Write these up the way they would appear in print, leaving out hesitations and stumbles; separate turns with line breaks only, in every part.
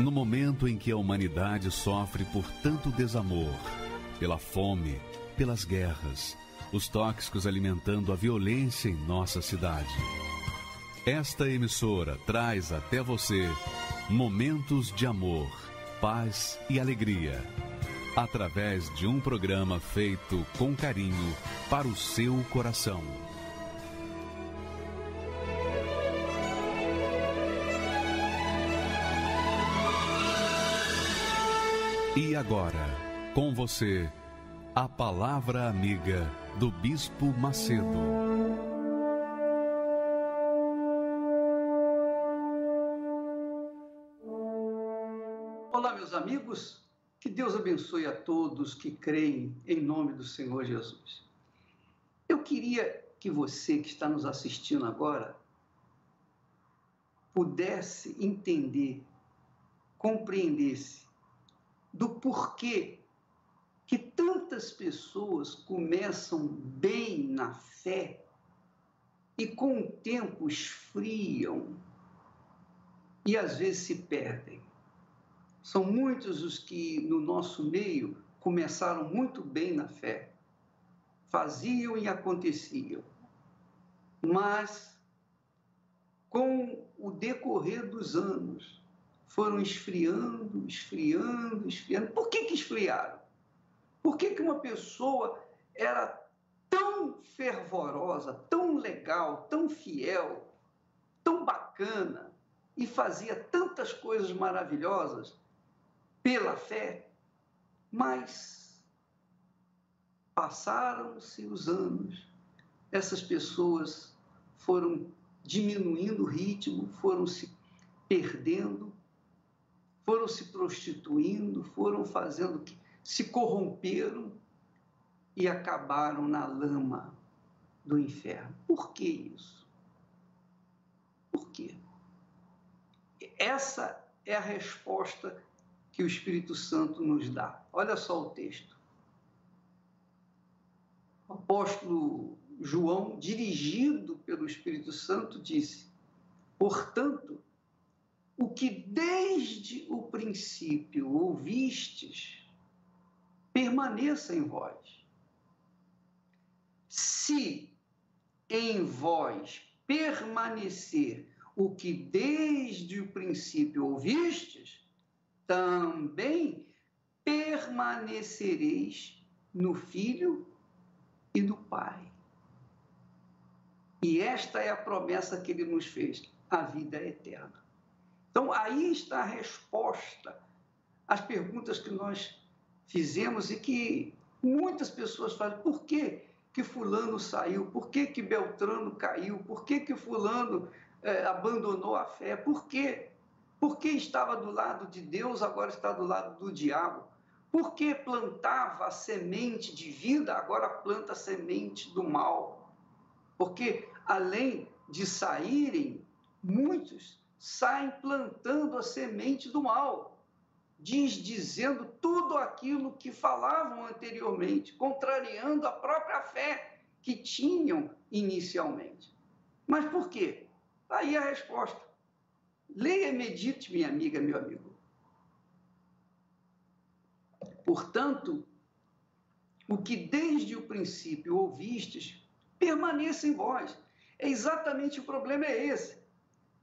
No momento em que a humanidade sofre por tanto desamor, pela fome, pelas guerras, os tóxicos alimentando a violência em nossa cidade. Esta emissora traz até você momentos de amor, paz e alegria, através de um programa feito com carinho para o seu coração. E agora, com você, a Palavra Amiga do Bispo Macedo.
Olá, meus amigos, que Deus abençoe a todos que creem em nome do Senhor Jesus. Eu queria que você que está nos assistindo agora pudesse entender, compreendesse do porquê que tantas pessoas começam bem na fé e com o tempo esfriam e às vezes se perdem. São muitos os que no nosso meio começaram muito bem na fé, faziam e aconteciam, mas com o decorrer dos anos foram esfriando. Por que esfriaram? Por que uma pessoa era tão fervorosa, tão legal, tão fiel, tão bacana e fazia tantas coisas maravilhosas pela fé, mas passaram-se os anos, essas pessoas foram diminuindo o ritmo, foram se perdendo, foram se prostituindo, foram fazendo que se corromperam e acabaram na lama do inferno. Por que isso? Por quê? Essa é a resposta que o Espírito Santo nos dá. Olha só o texto. O apóstolo João, dirigido pelo Espírito Santo, disse: portanto, o que desde o princípio ouvistes, permaneça em vós. Se em vós permanecer o que desde o princípio ouvistes, também permanecereis no Filho e no Pai. E esta é a promessa que ele nos fez, a vida eterna. Então, aí está a resposta às perguntas que nós fizemos e que muitas pessoas fazem. Por que fulano saiu? Por que Beltrano caiu? Por que fulano abandonou a fé? Por quê? Porque estava do lado de Deus, agora está do lado do diabo. Porque plantava a semente de vida, agora planta a semente do mal. Porque, além de saírem, muitos saem plantando a semente do mal, dizendo tudo aquilo que falavam anteriormente, contrariando a própria fé que tinham inicialmente. Mas por quê? Aí a resposta. Leia e medite, minha amiga, meu amigo. Portanto, o que desde o princípio ouvistes, permaneça em vós. Exatamente o problema é esse.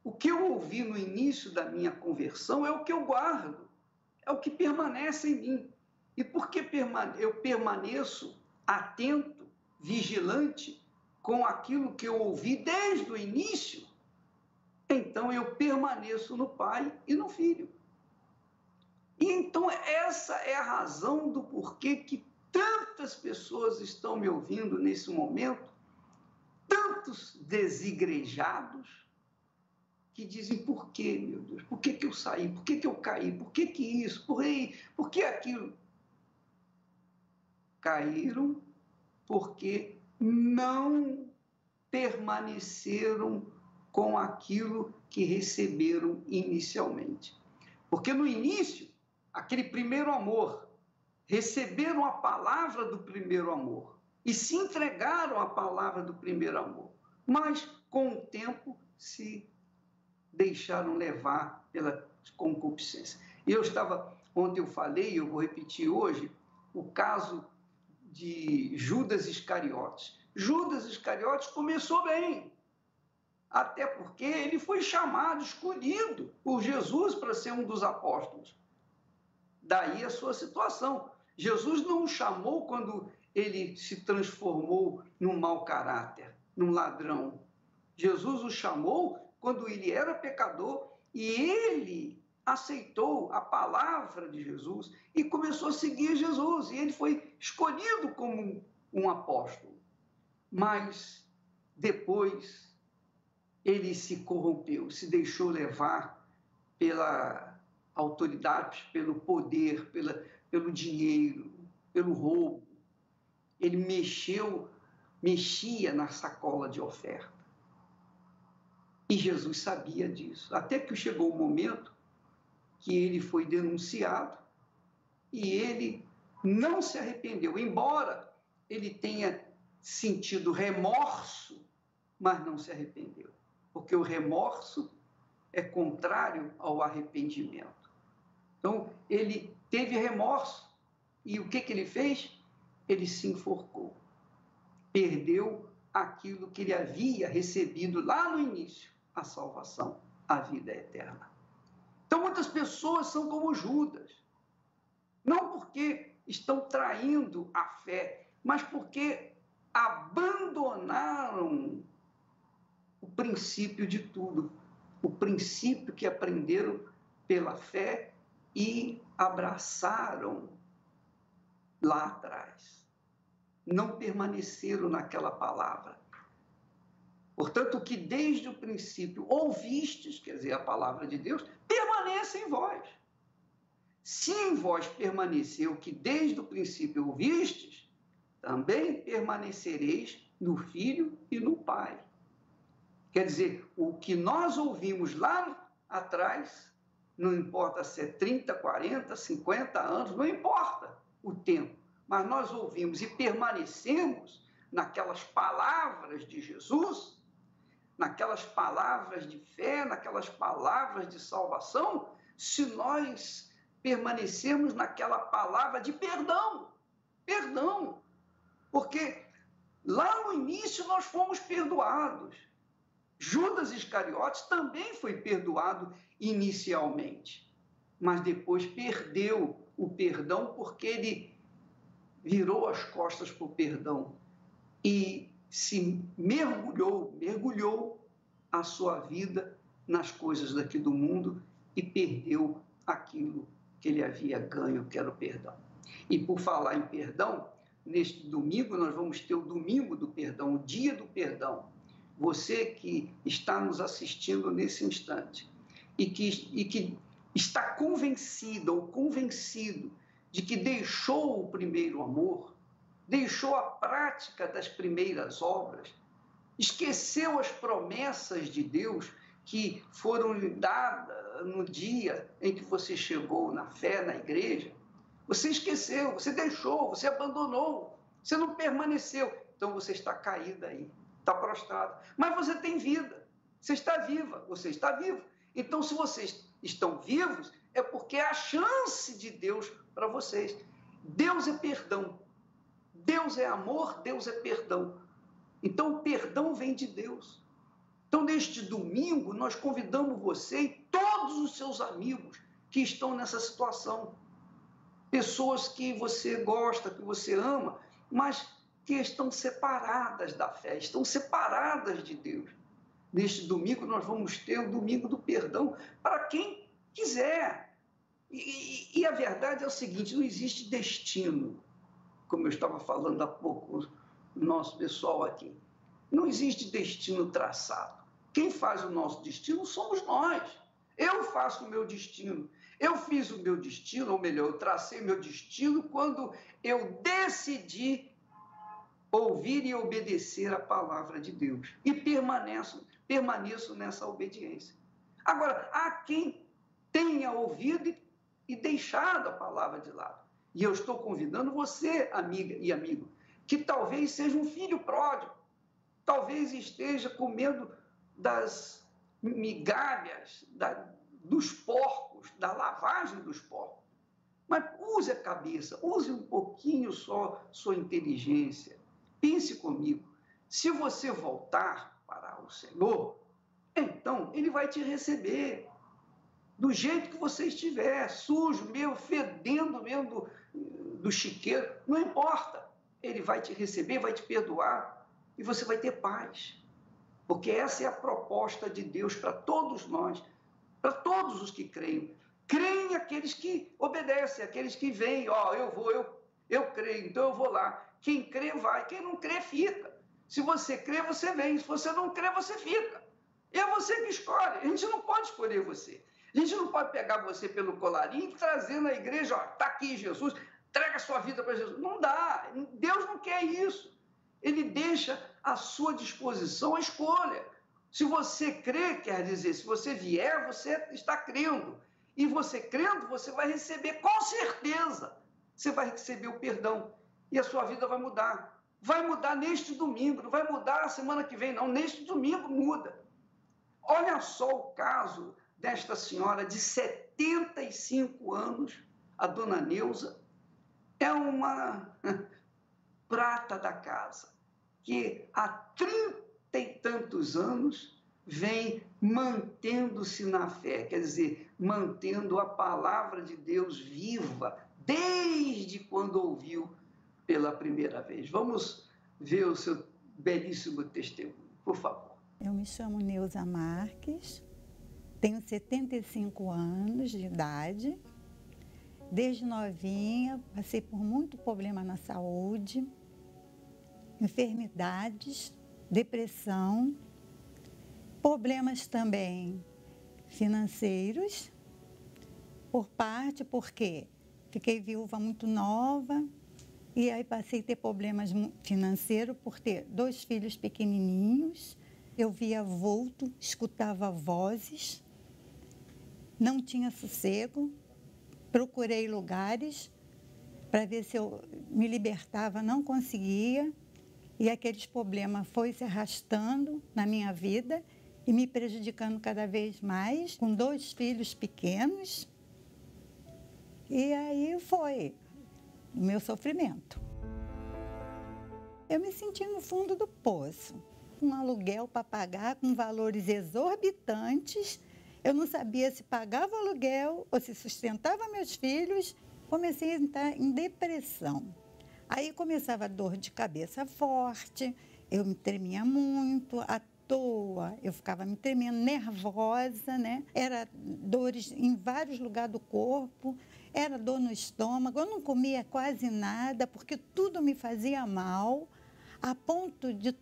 O que eu ouvi no início da minha conversão é o que eu guardo, é o que permanece em mim. E porque eu permaneço atento, vigilante com aquilo que eu ouvi desde o início, então eu permaneço no Pai e no Filho. E então essa é a razão do porquê que tantas pessoas estão me ouvindo nesse momento, tantos desigrejados, que dizem: por quê, meu Deus? Por que eu saí? Por que eu caí? Por que isso? Por que aquilo? Caíram porque não permaneceram com aquilo que receberam inicialmente. Porque no início, aquele primeiro amor, receberam a palavra do primeiro amor e se entregaram à palavra do primeiro amor, mas com o tempo se deixaram levar pela concupiscência. Ontem eu falei, eu vou repetir hoje, o caso de Judas Iscariotes. Judas Iscariotes começou bem, até porque ele foi chamado, escolhido por Jesus para ser um dos apóstolos. Daí a sua situação. Jesus não o chamou quando ele se transformou num mau caráter, num ladrão. Jesus o chamou quando ele era pecador e ele aceitou a palavra de Jesus e começou a seguir Jesus. E ele foi escolhido como um apóstolo. Mas depois ele se corrompeu, se deixou levar pela autoridade, pelo poder, pelo dinheiro, pelo roubo. Ele mexia na sacola de oferta. E Jesus sabia disso. Até que chegou o momento que ele foi denunciado e ele não se arrependeu, embora ele tenha sentido remorso, mas não se arrependeu, porque o remorso é contrário ao arrependimento. Então, ele teve remorso e o que ele fez? Ele se enforcou, perdeu aquilo que ele havia recebido lá no início, a salvação, a vida eterna. Então, muitas pessoas são como Judas, não porque estão traindo a fé, mas porque abandonaram o princípio de tudo, o princípio que aprenderam pela fé e abraçaram lá atrás. Não permaneceram naquela palavra. Portanto, que desde o princípio ouvistes, quer dizer, a palavra de Deus, permaneça em vós. Se em vós permaneceu o que desde o princípio ouvistes, também permanecereis no Filho e no Pai. Quer dizer, o que nós ouvimos lá atrás, não importa se é 30, 40, 50 anos, não importa o tempo, mas nós ouvimos e permanecemos naquelas palavras de Jesus, naquelas palavras de fé, naquelas palavras de salvação, se nós permanecemos naquela palavra de perdão. Perdão. Porque lá no início nós fomos perdoados. Judas Iscariotes também foi perdoado inicialmente, mas depois perdeu o perdão porque ele virou as costas para o perdão e se mergulhou a sua vida nas coisas daqui do mundo e perdeu aquilo que ele havia ganho, que era o perdão. E por falar em perdão, neste domingo nós vamos ter o domingo do perdão, o dia do perdão. Você que está nos assistindo nesse instante e que está convencida ou convencido de que deixou o primeiro amor, deixou a prática das primeiras obras, esqueceu as promessas de Deus que foram lhe dadas no dia em que você chegou na fé, na igreja. Você esqueceu, você deixou, você abandonou, você não permaneceu. Então você está caído aí, está prostrado. Mas você tem vida, você está viva, você está vivo. Então, se vocês estão vivos, é porque é a chance de Deus para vocês. Deus é perdão. Deus é amor, Deus é perdão. Então, o perdão vem de Deus. Então, neste domingo, nós convidamos você e todos os seus amigos que estão nessa situação. Pessoas que você gosta, que você ama, mas que estão separadas da fé, estão separadas de Deus. Neste domingo, nós vamos ter o domingo do perdão para quem quiser. E a verdade é o seguinte, não existe destino, como eu estava falando há pouco, o nosso pessoal aqui. Não existe destino traçado. Quem faz o nosso destino somos nós. Eu faço o meu destino. Eu fiz o meu destino, ou melhor, eu tracei meu destino quando eu decidi ouvir e obedecer a palavra de Deus. E permaneço nessa obediência. Agora, há quem tenha ouvido e deixado a palavra de lado. E eu estou convidando você, amiga e amigo, que talvez seja um filho pródigo, talvez esteja comendo das migalhas, dos porcos porcos, da lavagem dos porcos. Mas use a cabeça, use um pouquinho só sua inteligência. Pense comigo, se você voltar para o Senhor, então Ele vai te receber do jeito que você estiver, sujo mesmo, fedendo mesmo do chiqueiro, não importa. Ele vai te receber, vai te perdoar e você vai ter paz. Porque essa é a proposta de Deus para todos nós, para todos os que creem. Creem aqueles que obedecem, aqueles que vêm, eu creio, então eu vou lá. Quem crê vai, quem não crê fica. Se você crê, você vem, se você não crê, você fica. E é você que escolhe, a gente não pode escolher você. A gente não pode pegar você pelo colarinho e trazer na igreja, está aqui Jesus, entrega a sua vida para Jesus. Não dá, Deus não quer isso. Ele deixa à sua disposição a escolha. Se você crê, quer dizer, se você vier, você está crendo. E você crendo, você vai receber, com certeza, você vai receber o perdão. E a sua vida vai mudar. Vai mudar neste domingo, não vai mudar na semana que vem, não. Neste domingo muda. Olha só o caso desta senhora de 75 anos, a dona Neuza, é uma prata da casa, que há 30 e tantos anos vem mantendo-se na fé, quer dizer, mantendo a palavra de Deus viva, desde quando ouviu pela primeira vez. Vamos ver o seu belíssimo testemunho, por favor.
Eu me chamo Neuza Marques, tenho 75 anos de idade. Desde novinha, passei por muito problema na saúde, enfermidades, depressão, problemas também financeiros, porque fiquei viúva muito nova e aí passei a ter problemas financeiros por ter 2 filhos pequenininhos. Eu via vulto, escutava vozes, não tinha sossego. Procurei lugares para ver se eu me libertava, não conseguia. E aqueles problemas foi se arrastando na minha vida e me prejudicando cada vez mais, com 2 filhos pequenos. E aí foi o meu sofrimento. Eu me senti no fundo do poço, com aluguel para pagar, com valores exorbitantes. Eu não sabia se pagava o aluguel ou se sustentava meus filhos. Comecei a entrar em depressão. Aí começava a dor de cabeça forte, eu me tremia muito, à toa, eu ficava me tremendo, nervosa, né? Era dores em vários lugares do corpo, era dor no estômago, eu não comia quase nada, porque tudo me fazia mal, a ponto de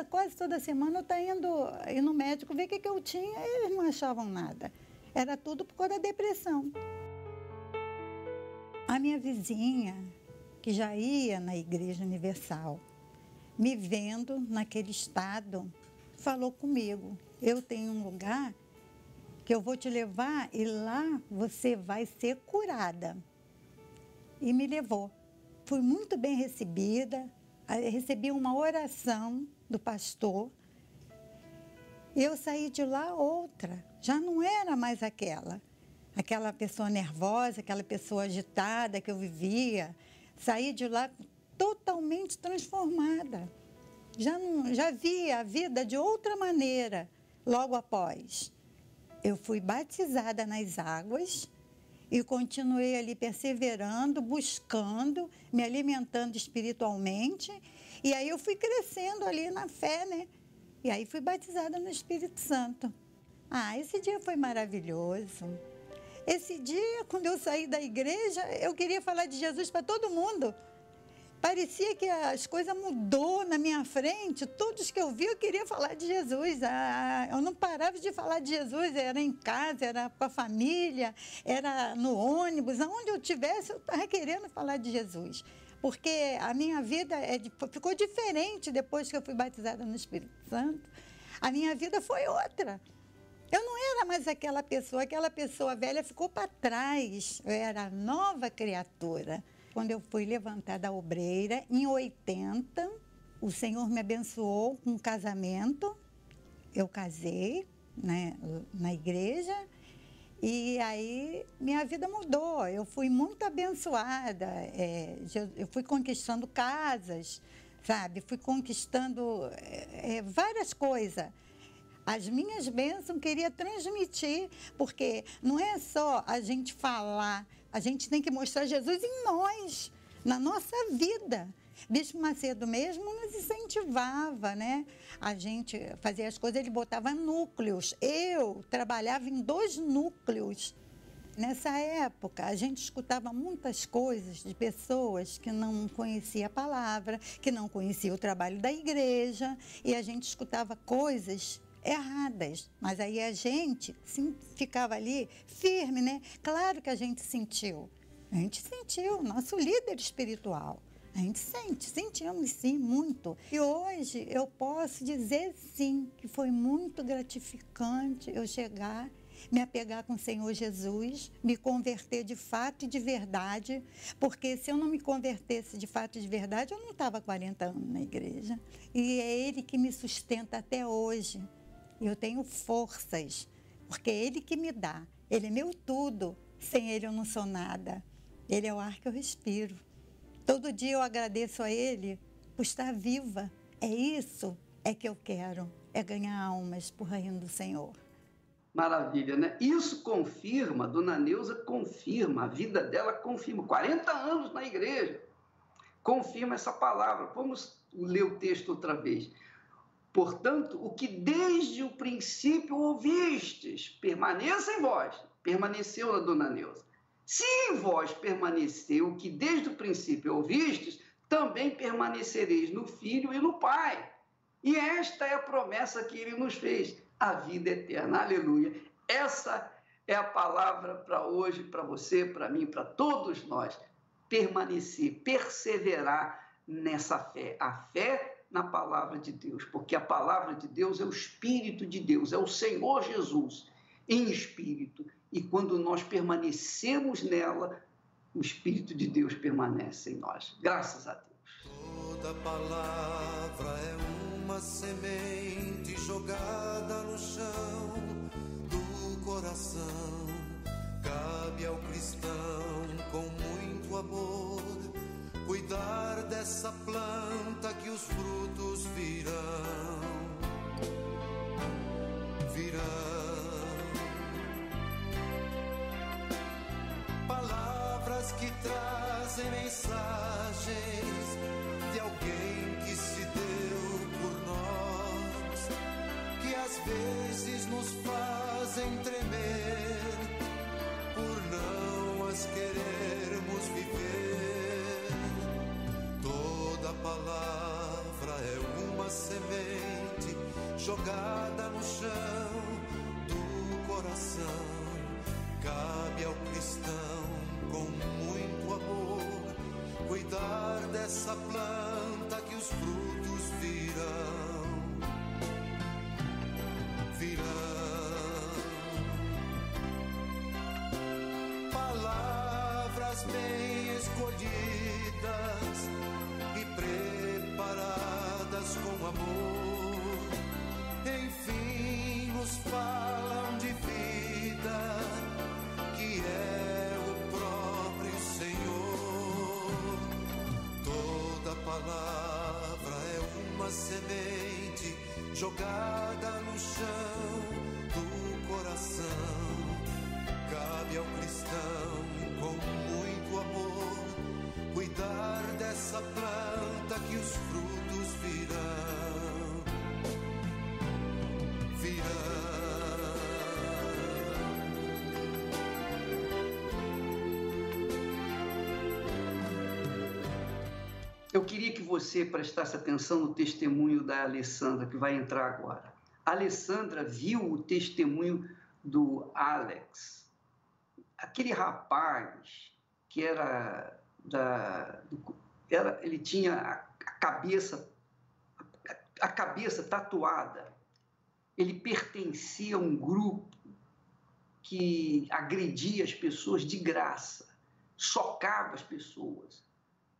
quase toda semana eu estar indo no médico ver o que eu tinha e eles não achavam nada. Era tudo por causa da depressão. A minha vizinha, que já ia na Igreja Universal, me vendo naquele estado, falou comigo: eu tenho um lugar que eu vou te levar e lá você vai ser curada. E me levou. Fui muito bem recebida, recebi uma oração do pastor. E eu saí de lá outra, já não era mais aquela pessoa nervosa, aquela pessoa agitada que eu vivia. Saí de lá totalmente transformada. Já via a vida de outra maneira logo após. Eu fui batizada nas águas e continuei ali perseverando, buscando, me alimentando espiritualmente. E aí eu fui crescendo ali na fé, né? E aí fui batizada no Espírito Santo. Esse dia foi maravilhoso. Esse dia, quando eu saí da igreja, eu queria falar de Jesus para todo mundo. Parecia que as coisas mudou na minha frente. Todos que eu vi, eu queria falar de Jesus. Eu não parava de falar de Jesus. Era em casa, era com a família, era no ônibus. Aonde eu estivesse, eu estava querendo falar de Jesus. Porque a minha vida ficou diferente depois que eu fui batizada no Espírito Santo. A minha vida foi outra. Eu não era mais aquela pessoa velha ficou para trás. Eu era nova criatura. Quando eu fui levantada da obreira, em 80, o Senhor me abençoou com um casamento. Eu casei, né, na igreja E aí minha vida mudou, eu fui muito abençoada, eu fui conquistando casas, sabe? Fui conquistando várias coisas. As minhas bênçãos queria transmitir, porque não é só a gente falar, a gente tem que mostrar Jesus em nós, na nossa vida. Bispo Macedo mesmo nos incentivava, né? A gente fazia as coisas, ele botava núcleos. Eu trabalhava em 2 núcleos. Nessa época, a gente escutava muitas coisas de pessoas que não conheciam a palavra, que não conheciam o trabalho da igreja, e a gente escutava coisas erradas. Mas aí a gente ficava ali firme, né? Claro que a gente sentiu, nosso líder espiritual. A gente sentimos sim, muito. E hoje eu posso dizer sim, que foi muito gratificante eu chegar, me apegar com o Senhor Jesus, me converter de fato e de verdade, porque se eu não me convertesse de fato e de verdade, eu não estava 40 anos na igreja. E é Ele que me sustenta até hoje. Eu tenho forças, porque é Ele que me dá. Ele é meu tudo. Sem Ele eu não sou nada. Ele é o ar que eu respiro. Todo dia eu agradeço a Ele por estar viva. É isso que eu quero, é ganhar almas para o reino do Senhor.
Maravilha, né? Isso confirma, Dona Neuza confirma, a vida dela confirma. 40 anos na igreja, confirma essa palavra. Vamos ler o texto outra vez. Portanto, o que desde o princípio ouvistes, permaneça em vós. Permaneceu na Dona Neuza. Se em vós permaneceu o que desde o princípio ouvistes, também permanecereis no Filho e no Pai. E esta é a promessa que Ele nos fez, a vida eterna. Aleluia. Essa é a palavra para hoje, para você, para mim, para todos nós. Permanecer, perseverar nessa fé. A fé na palavra de Deus, porque a palavra de Deus é o Espírito de Deus, é o Senhor Jesus em espírito. E quando nós permanecemos nela, o Espírito de Deus permanece em nós. Graças a Deus.
Toda palavra é uma semente jogada no chão do coração. Cabe ao cristão com muito amor cuidar dessa planta que os frutos virão. Palavras que trazem mensagens de alguém que se deu por nós, que às vezes nos fazem tremer por não as querermos viver. Toda palavra é uma semente jogada no chão do coração. Cabe ao cristão com muito amor cuidar dessa planta que os frutos virão. Palavras bem escolhidas e preparadas com amor, enfim nos falam de vida, que é o próprio Senhor. Toda palavra é uma semente jogada no chão do coração. Cabe ao cristão com muito amor cuidar dessa planta que os frutos virão.
Eu queria que você prestasse atenção no testemunho da Alessandra, que vai entrar agora. A Alessandra viu o testemunho do Alex, aquele rapaz que ele tinha a cabeça tatuada. Ele pertencia a um grupo que agredia as pessoas de graça, socava as pessoas.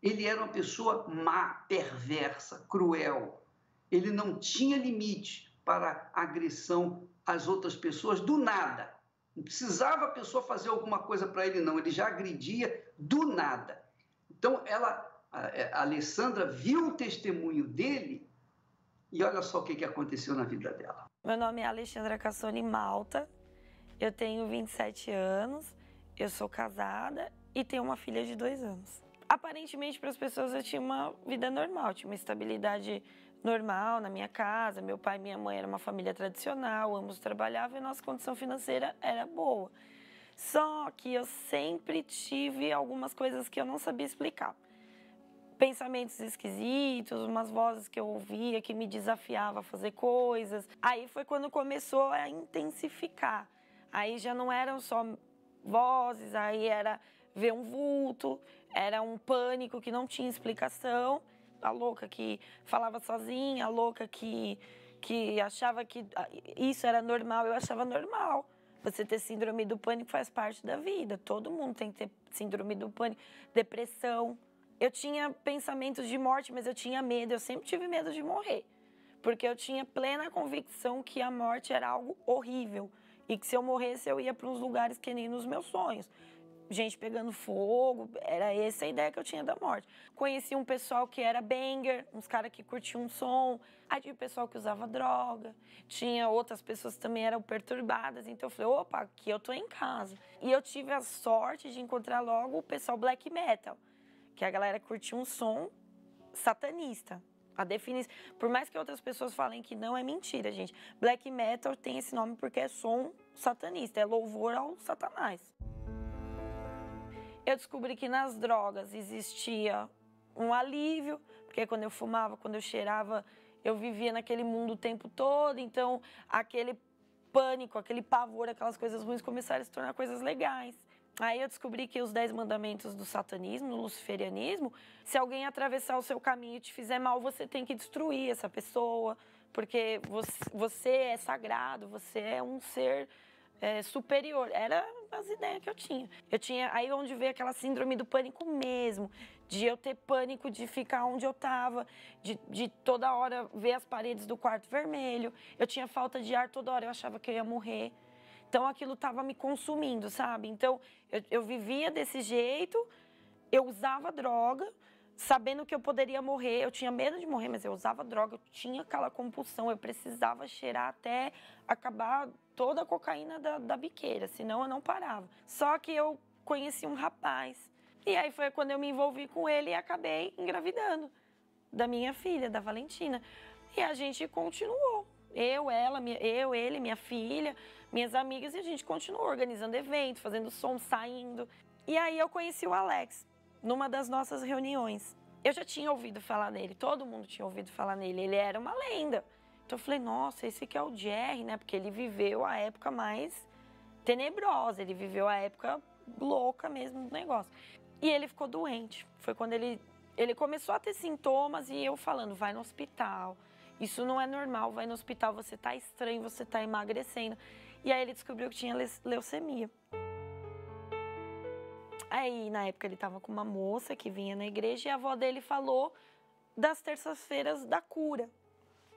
Ele era uma pessoa má, perversa, cruel. Ele não tinha limite para agressão às outras pessoas do nada. Não precisava a pessoa fazer alguma coisa para ele, não. Ele já agredia do nada. Então, a Alessandra viu o testemunho dele e olha só o que aconteceu na vida dela.
Meu nome é Alexandra Cassoni Malta, eu tenho 27 anos, eu sou casada e tenho uma filha de 2 anos. Aparentemente, para as pessoas, eu tinha uma vida normal, tinha uma estabilidade normal na minha casa. Meu pai e minha mãe eram uma família tradicional, ambos trabalhavam e a nossa condição financeira era boa. Só que eu sempre tive algumas coisas que eu não sabia explicar. Pensamentos esquisitos, umas vozes que eu ouvia que me desafiavam a fazer coisas. Aí foi quando começou a intensificar. Aí já não eram só vozes, aí era ver um vulto, era um pânico que não tinha explicação. A louca que falava sozinha, a louca que achava que isso era normal, eu achava normal. Você ter síndrome do pânico faz parte da vida, todo mundo tem que ter síndrome do pânico, depressão. Eu tinha pensamentos de morte, mas eu tinha medo, eu sempre tive medo de morrer. Porque eu tinha plena convicção que a morte era algo horrível e que se eu morresse eu ia para uns lugares que nem nos meus sonhos. Gente pegando fogo, era essa a ideia que eu tinha da morte. Conheci um pessoal que era banger, uns caras que curtiam um som. Aí tinha o pessoal que usava droga, tinha outras pessoas que também eram perturbadas. Então eu falei, opa, aqui eu tô em casa. E eu tive a sorte de encontrar logo o pessoal black metal, que a galera curtia um som satanista. A definição, por mais que outras pessoas falem que não, é mentira, gente. Black metal tem esse nome porque é som satanista, é louvor ao Satanás. Eu descobri que nas drogas existia um alívio, porque quando eu fumava, quando eu cheirava, eu vivia naquele mundo o tempo todo, então aquele pânico, aquele pavor, aquelas coisas ruins começaram a se tornar coisas legais. Aí eu descobri que os 10 mandamentos do satanismo, do luciferianismo, se alguém atravessar o seu caminho e te fizer mal, você tem que destruir essa pessoa, porque você é sagrado, você é um ser superior. Era as ideias que eu tinha. Aí onde veio aquela síndrome do pânico mesmo, de eu ter pânico de ficar onde eu estava, de toda hora ver as paredes do quarto vermelho. Eu tinha falta de ar toda hora, eu achava que eu ia morrer. Então aquilo estava me consumindo, sabe? Então eu vivia desse jeito, eu usava droga, sabendo que eu poderia morrer. Eu tinha medo de morrer, mas eu usava droga, eu tinha aquela compulsão, eu precisava cheirar até acabar toda a cocaína da biqueira, senão eu não parava. Só que eu conheci um rapaz, e aí foi quando eu me envolvi com ele e acabei engravidando da minha filha, da Valentina. E a gente continuou. Eu, ele, minha filha, minhas amigas, e a gente continuou organizando evento, fazendo som, saindo. E aí eu conheci o Alex, numa das nossas reuniões. Eu já tinha ouvido falar nele, todo mundo tinha ouvido falar nele, ele era uma lenda. Então eu falei, nossa, esse aqui é o Jerry, né? Porque ele viveu a época mais tenebrosa, ele viveu a época louca mesmo do negócio. E ele ficou doente. Foi quando ele começou a ter sintomas e eu falando, vai no hospital. Isso não é normal, vai no hospital, você tá estranho, você tá emagrecendo. E aí ele descobriu que tinha leucemia. Aí, na época, ele tava com uma moça que vinha na igreja e a avó dele falou das terças-feiras da cura.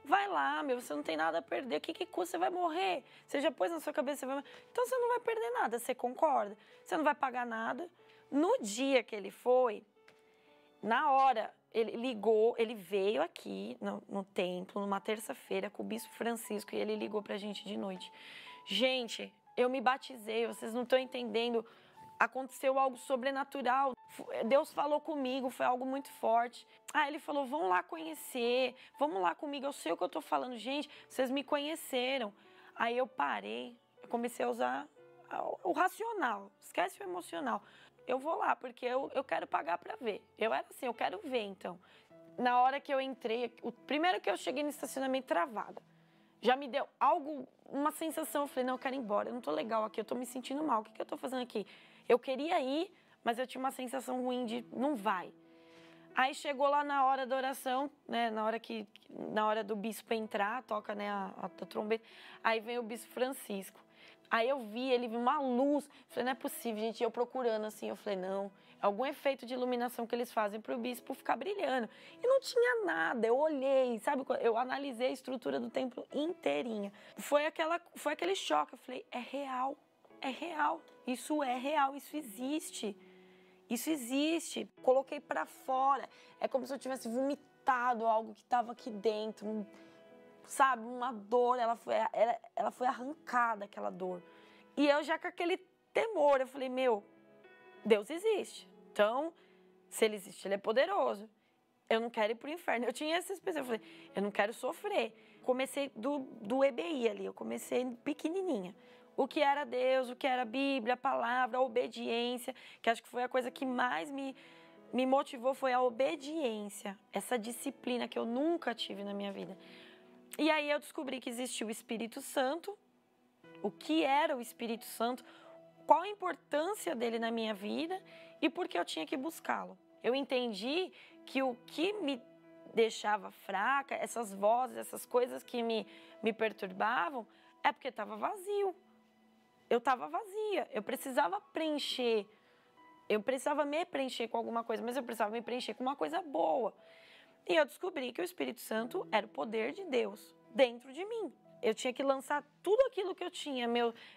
Vai lá, meu, você não tem nada a perder. O que custa? Você vai morrer. Você já pôs na sua cabeça, você vai morrer. Então você não vai perder nada, você concorda? Você não vai pagar nada. No dia que ele foi, na hora, ele ligou, ele veio aqui no templo, numa terça-feira, com o bispo Francisco, e ele ligou pra gente de noite. Gente, eu me batizei, vocês não estão entendendo. Aconteceu algo sobrenatural. Deus falou comigo, foi algo muito forte. Aí ele falou, vão lá conhecer, vamos lá comigo, eu sei o que eu tô falando. Gente, vocês me conheceram. Aí eu parei, eu comecei a usar o racional, esquece o emocional. Eu vou lá, porque eu quero pagar pra ver. Eu era assim, eu quero ver, então. Na hora que eu entrei, primeiro que eu cheguei no estacionamento travada, já me deu uma sensação, eu falei, não, eu quero ir embora, eu não tô legal aqui, eu tô me sentindo mal, o que eu tô fazendo aqui? Eu queria ir, mas eu tinha uma sensação ruim de não vai. Aí chegou lá na hora da oração, né, na hora do bispo entrar, toca, né, a trombeta, aí vem o bispo Francisco. Aí eu vi, ele viu uma luz, falei, não é possível, gente, eu procurando assim, eu falei, não, é algum efeito de iluminação que eles fazem para o bispo ficar brilhando. E não tinha nada, eu olhei, sabe, eu analisei a estrutura do templo inteirinha. Foi aquele choque, eu falei, é é real. Isso é real, isso existe. Isso existe. Coloquei para fora. É como se eu tivesse vomitado algo que estava aqui dentro. Sabe, uma dor, ela foi arrancada, aquela dor. E eu já com aquele temor, eu falei, Deus existe. Então, se Ele existe, Ele é poderoso. Eu não quero ir para o inferno. Eu tinha essa experiência, eu falei, eu não quero sofrer. Comecei do EBI ali, eu comecei pequenininha. O que era Deus, o que era a Bíblia, a palavra, a obediência, que acho que foi a coisa que mais me motivou, foi a obediência. Essa disciplina que eu nunca tive na minha vida. E aí eu descobri que existia o Espírito Santo, o que era o Espírito Santo, qual a importância dele na minha vida e por que eu tinha que buscá-lo. Eu entendi que o que me deixava fraca, essas vozes, essas coisas que me perturbavam, é porque estava vazio. Eu estava vazia, eu precisava preencher, eu precisava me preencher com alguma coisa, mas eu precisava me preencher com uma coisa boa. E eu descobri que o Espírito Santo era o poder de Deus dentro de mim. Eu tinha que lançar tudo aquilo que eu tinha,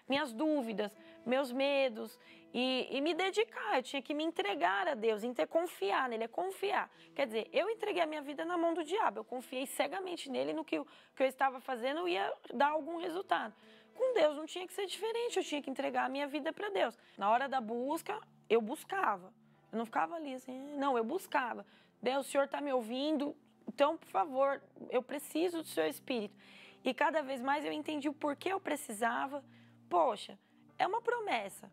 minhas dúvidas, meus medos, e me dedicar. Eu tinha que me entregar a Deus, confiar nele, confiar. Quer dizer, eu entreguei a minha vida na mão do diabo, eu confiei cegamente nele, no que eu estava fazendo ia dar algum resultado. Com Deus não tinha que ser diferente, eu tinha que entregar a minha vida para Deus. Na hora da busca, eu buscava. Eu não ficava ali assim, não, eu buscava. Deus, o Senhor está me ouvindo, então, por favor, eu preciso do seu Espírito. E cada vez mais eu entendi o porquê eu precisava. Poxa, é uma promessa,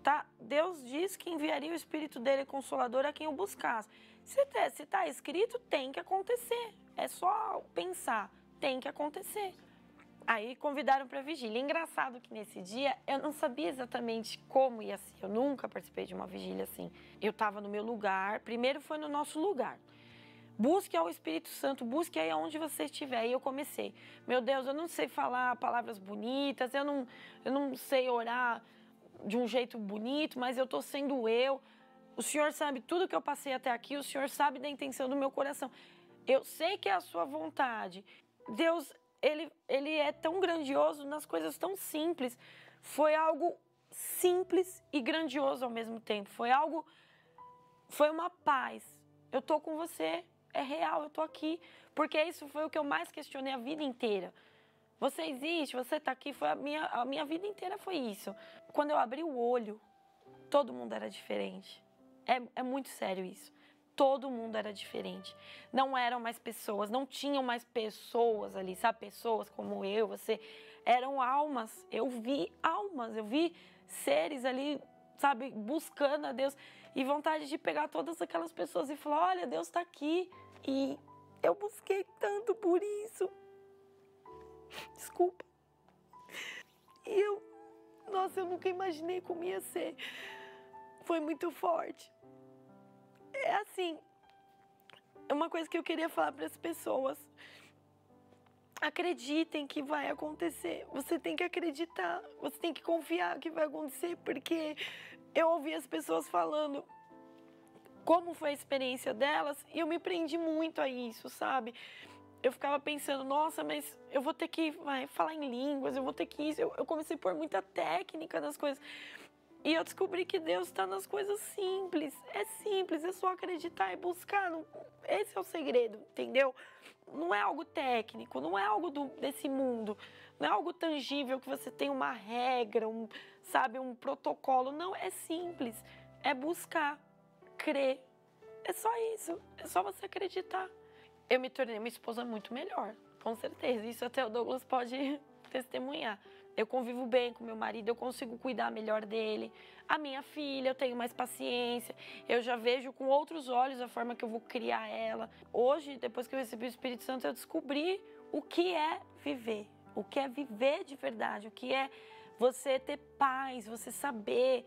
tá? Deus diz que enviaria o Espírito dele Consolador a quem o buscasse. Se está escrito, tem que acontecer. É só pensar, tem que acontecer. Aí convidaram para a vigília. Engraçado que nesse dia eu não sabia exatamente como ia ser. Eu nunca participei de uma vigília assim. Eu estava no meu lugar. Primeiro foi no nosso lugar. Busque ao Espírito Santo, busque aí aonde você estiver. E eu comecei. Meu Deus, eu não sei falar palavras bonitas, eu não sei orar de um jeito bonito, mas eu estou sendo eu. O Senhor sabe tudo que eu passei até aqui, o Senhor sabe da intenção do meu coração. Eu sei que é a sua vontade. Deus, Ele é tão grandioso nas coisas tão simples. Foi algo simples e grandioso ao mesmo tempo. Foi uma paz. Eu estou com você, é real, eu estou aqui. Porque isso foi o que eu mais questionei a vida inteira. Você existe, você está aqui, a minha vida inteira foi isso. Quando eu abri o olho, todo mundo era diferente. É muito sério isso. Todo mundo era diferente. Não eram mais pessoas, não tinham mais pessoas ali, sabe? Pessoas como eu, você. Eram almas. Eu vi almas, eu vi seres ali, sabe? Buscando a Deus. E vontade de pegar todas aquelas pessoas e falar, olha, Deus está aqui. E eu busquei tanto por isso. Desculpa. E nossa, eu nunca imaginei como ia ser. Foi muito forte. É assim, é uma coisa que eu queria falar para as pessoas. Acreditem que vai acontecer. Você tem que acreditar, você tem que confiar que vai acontecer, porque eu ouvi as pessoas falando como foi a experiência delas e eu me prendi muito a isso, sabe? Eu ficava pensando, nossa, mas eu vou ter que falar em línguas, eu vou ter que isso. Eu comecei a pôr muita técnica nas coisas. E eu descobri que Deus está nas coisas simples. É simples, é só acreditar e buscar. Esse é o segredo, entendeu? Não é algo técnico, não é algo desse mundo. Não é algo tangível que você tem uma regra, um protocolo. Não, é simples. É buscar, crer. É só isso. É só você acreditar. Eu me tornei uma esposa muito melhor, com certeza. Isso até o Douglas pode testemunhar. Eu convivo bem com meu marido, eu consigo cuidar melhor dele. A minha filha, eu tenho mais paciência. Eu já vejo com outros olhos a forma que eu vou criar ela. Hoje, depois que eu recebi o Espírito Santo, eu descobri o que é viver. O que é viver de verdade. O que é você ter paz, você saber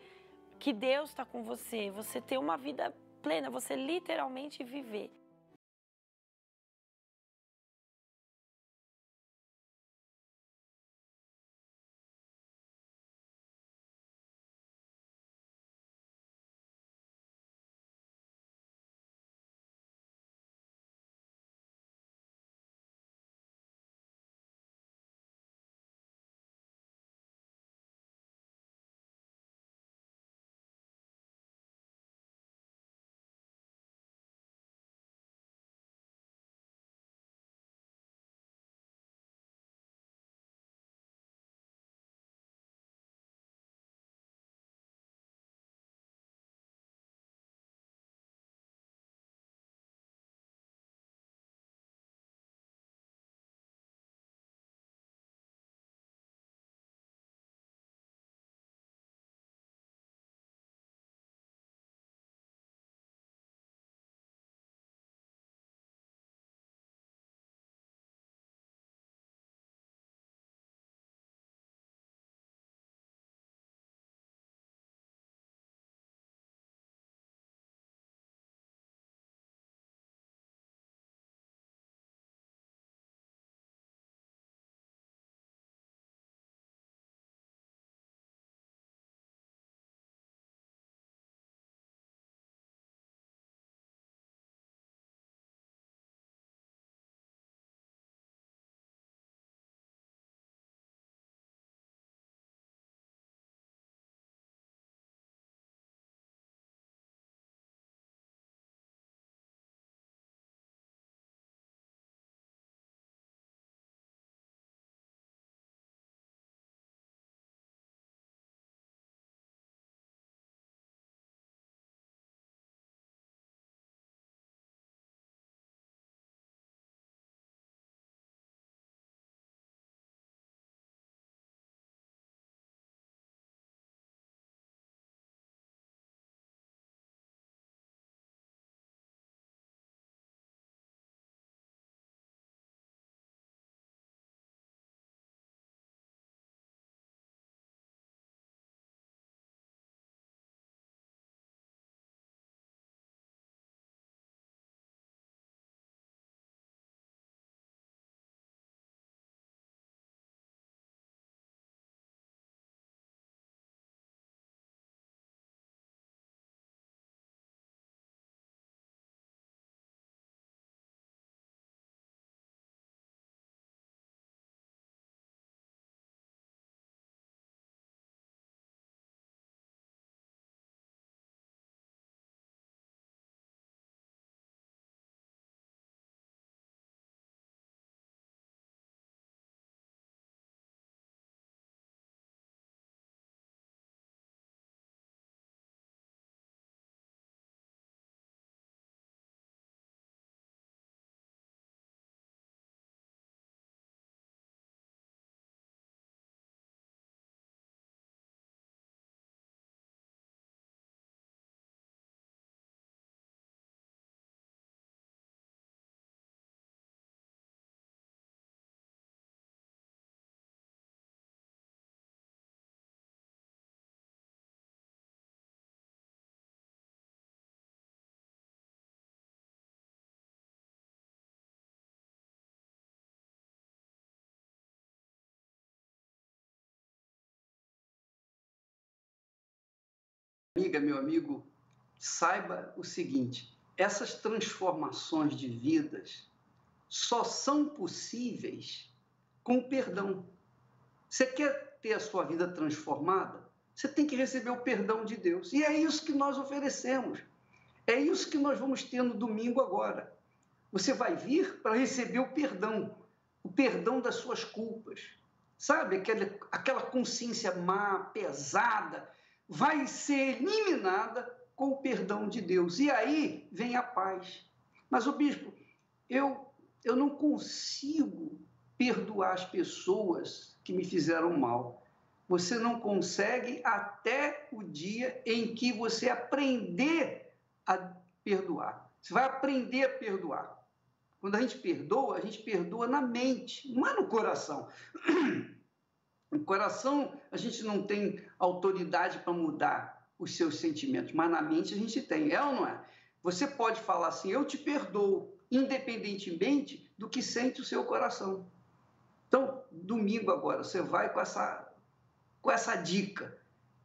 que Deus está com você. Você ter uma vida plena, você literalmente viver.
amiga, meu amigo, saiba o seguinte: essas transformações de vidas só são possíveis com o perdão. Você quer ter a sua vida transformada? Você tem que receber o perdão de Deus. E é isso que nós oferecemos. É isso que nós vamos ter no domingo agora. Você vai vir para receber o perdão das suas culpas. Sabe, aquela consciência má, pesada, vai ser eliminada com o perdão de Deus. E aí vem a paz. Mas, o bispo, eu não consigo perdoar as pessoas que me fizeram mal. Você não consegue até o dia em que você aprender a perdoar. Você vai aprender a perdoar. Quando a gente perdoa na mente, não é no coração. No coração, a gente não tem autoridade para mudar os seus sentimentos, mas na mente a gente tem, é ou não é? Você pode falar assim, eu te perdoo, independentemente do que sente o seu coração. Então, domingo agora, você vai com essa dica.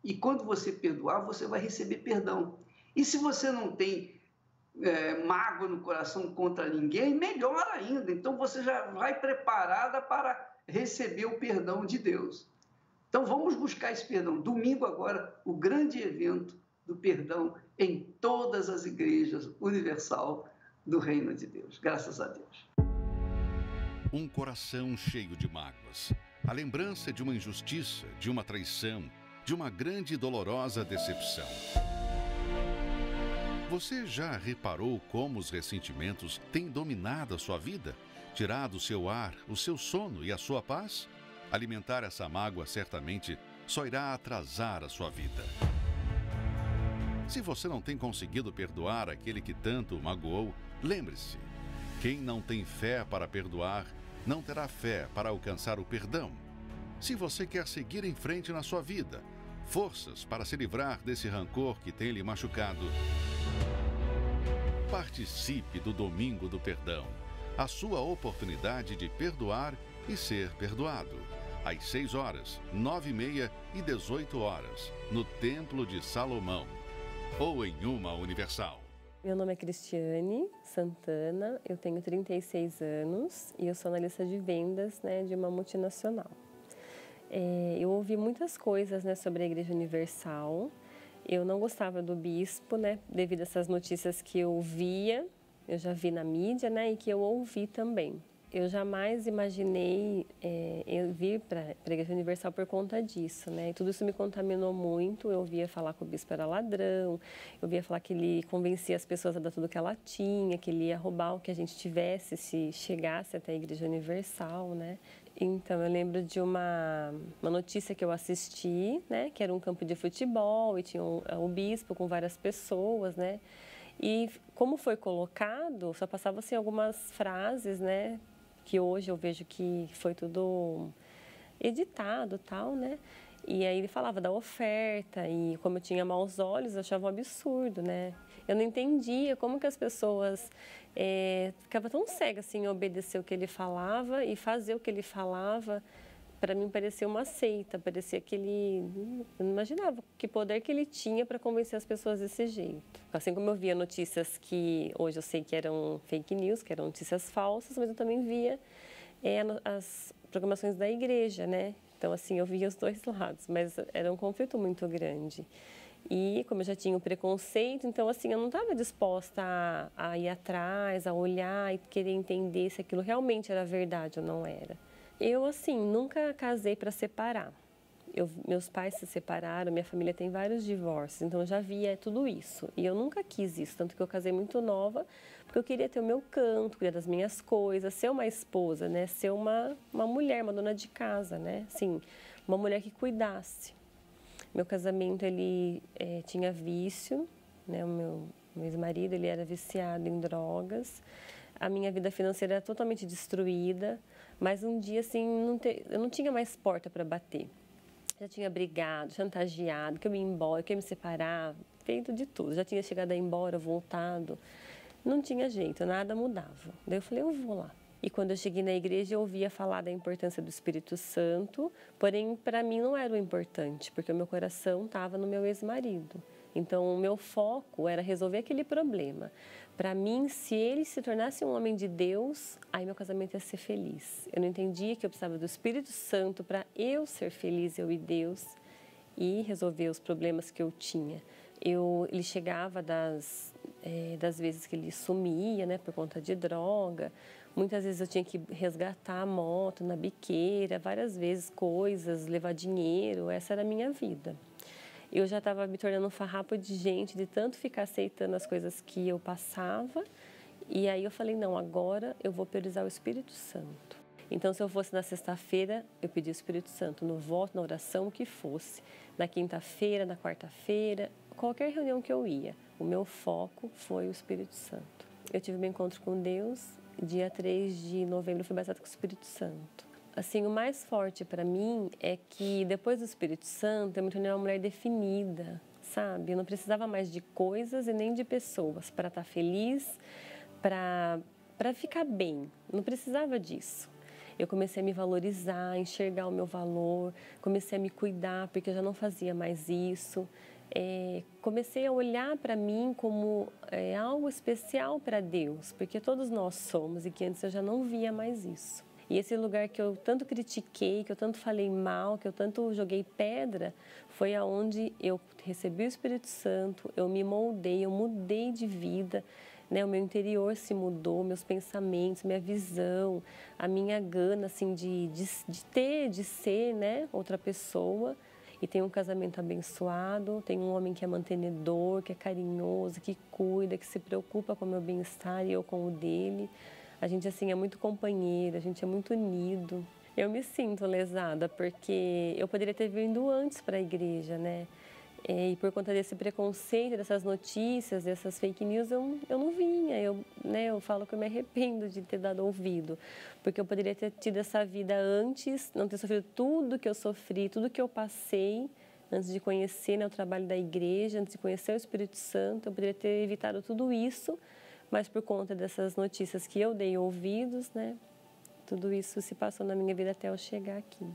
E quando você perdoar, você vai receber perdão. E se você não tem mágoa no coração contra ninguém, melhor ainda. Então, você já vai preparada para receber o perdão de Deus. Então, vamos buscar esse perdão. Domingo agora, o grande evento do perdão em todas as igrejas universal do Reino de Deus. Graças a Deus.
Um coração cheio de mágoas. A lembrança de uma injustiça, de uma traição, de uma grande e dolorosa decepção. Você já reparou como os ressentimentos têm dominado a sua vida? Tirado o seu ar, o seu sono e a sua paz? Alimentar essa mágoa certamente só irá atrasar a sua vida. Se você não tem conseguido perdoar aquele que tanto o magoou, lembre-se, quem não tem fé para perdoar, não terá fé para alcançar o perdão. Se você quer seguir em frente na sua vida, forças para se livrar desse rancor que tem lhe machucado, participe do Domingo do Perdão, a sua oportunidade de perdoar e ser perdoado. Às 6 horas, 9h30 e 18 horas, no Templo de Salomão, ou em uma Universal.
Meu nome é Cristiane Santana, eu tenho 36 anos e eu sou analista de vendas, de uma multinacional. Eu ouvi muitas coisas, sobre a Igreja Universal. Eu não gostava do bispo, devido a essas notícias que eu via, eu já vi na mídia, e que eu ouvi também. Eu jamais imaginei eu vir para a Igreja Universal por conta disso, E tudo isso me contaminou muito. Eu ouvia falar que o bispo era ladrão, eu ouvia falar que ele convencia as pessoas a dar tudo que ela tinha, que ele ia roubar o que a gente tivesse se chegasse até a Igreja Universal, Então, eu lembro de uma notícia que eu assisti, que era um campo de futebol e tinha o bispo com várias pessoas, E como foi colocado, só passavam assim, algumas frases, que hoje eu vejo que foi tudo editado, tal, E aí ele falava da oferta e como eu tinha maus olhos, eu achava um absurdo, Eu não entendia como que as pessoas ficavam tão cegas assim, em obedecer o que ele falava e fazer o que ele falava. Para mim parecia uma seita, parecia que ele... Eu não imaginava que poder que ele tinha para convencer as pessoas desse jeito. Assim como eu via notícias que hoje eu sei que eram fake news, que eram notícias falsas, mas eu também via as programações da igreja, Então, assim, eu via os dois lados, mas era um conflito muito grande. E como eu já tinha o preconceito, então, assim, eu não estava disposta a ir atrás, a olhar e querer entender se aquilo realmente era verdade ou não era. Eu, assim, nunca casei para separar. Meus pais se separaram, minha família tem vários divórcios, então eu já via tudo isso. E eu nunca quis isso, tanto que eu casei muito nova, porque eu queria ter o meu canto, cuidar das minhas coisas, ser uma esposa, ser uma mulher, uma dona de casa, Assim, uma mulher que cuidasse. Meu casamento, ele tinha vício, O meu ex-marido, ele era viciado em drogas. A minha vida financeira era totalmente destruída, mas um dia, assim, eu não tinha mais porta para bater. Já tinha brigado, chantageado, que eu ia embora, que eu ia me separar, feito de tudo. Já tinha chegado a ir embora, voltado. Não tinha jeito, nada mudava. Daí eu falei, eu vou lá. E quando eu cheguei na igreja, eu ouvia falar da importância do Espírito Santo, porém, para mim não era o importante, porque o meu coração estava no meu ex-marido. Então, o meu foco era resolver aquele problema. Para mim, se ele se tornasse um homem de Deus, aí meu casamento ia ser feliz. Eu não entendia que eu precisava do Espírito Santo para eu ser feliz, eu e Deus, e resolver os problemas que eu tinha. Ele chegava das vezes que ele sumia, né, por conta de droga. Muitas vezes eu tinha que resgatar a moto na biqueira, várias vezes coisas, levar dinheiro, essa era a minha vida. Eu já estava me tornando um farrapo de gente, de tanto ficar aceitando as coisas que eu passava. E aí eu falei, não, agora eu vou priorizar o Espírito Santo. Então, se eu fosse na sexta-feira, eu pedi o Espírito Santo, no voto, na oração, o que fosse. Na quinta-feira, na quarta-feira, qualquer reunião que eu ia, o meu foco foi o Espírito Santo. Eu tive meu encontro com Deus, dia 3 de novembro eu fui batizada com o Espírito Santo. Assim, o mais forte para mim é que depois do Espírito Santo eu me tornei uma mulher definida, sabe? Eu não precisava mais de coisas e nem de pessoas para estar feliz, para ficar bem. Não precisava disso. Eu comecei a me valorizar, a enxergar o meu valor, comecei a me cuidar porque eu já não fazia mais isso. Comecei a olhar para mim como algo especial para Deus, porque todos nós somos e que antes eu já não via mais isso. E esse lugar que eu tanto critiquei, que eu tanto falei mal, que eu tanto joguei pedra, foi aonde eu recebi o Espírito Santo, eu me moldei, eu mudei de vida, né? O meu interior se mudou, meus pensamentos, minha visão, a minha gana assim, de ser, né, outra pessoa. E tenho um casamento abençoado, tenho um homem que é mantenedor, que é carinhoso, que cuida, que se preocupa com o meu bem-estar e eu com o dele. A gente, assim, é muito companheiro, a gente é muito unido. Eu me sinto lesada porque eu poderia ter vindo antes para a igreja, né? E por conta desse preconceito, dessas notícias, dessas fake news, eu não vinha. Eu falo que eu me arrependo de ter dado ouvido, porque eu poderia ter tido essa vida antes, não ter sofrido tudo que eu sofri, tudo que eu passei antes de conhecer, né, o trabalho da igreja, antes de conhecer o Espírito Santo. Eu poderia ter evitado tudo isso, mas por conta dessas notícias que eu dei ouvidos, né, tudo isso se passou na minha vida até eu chegar aqui.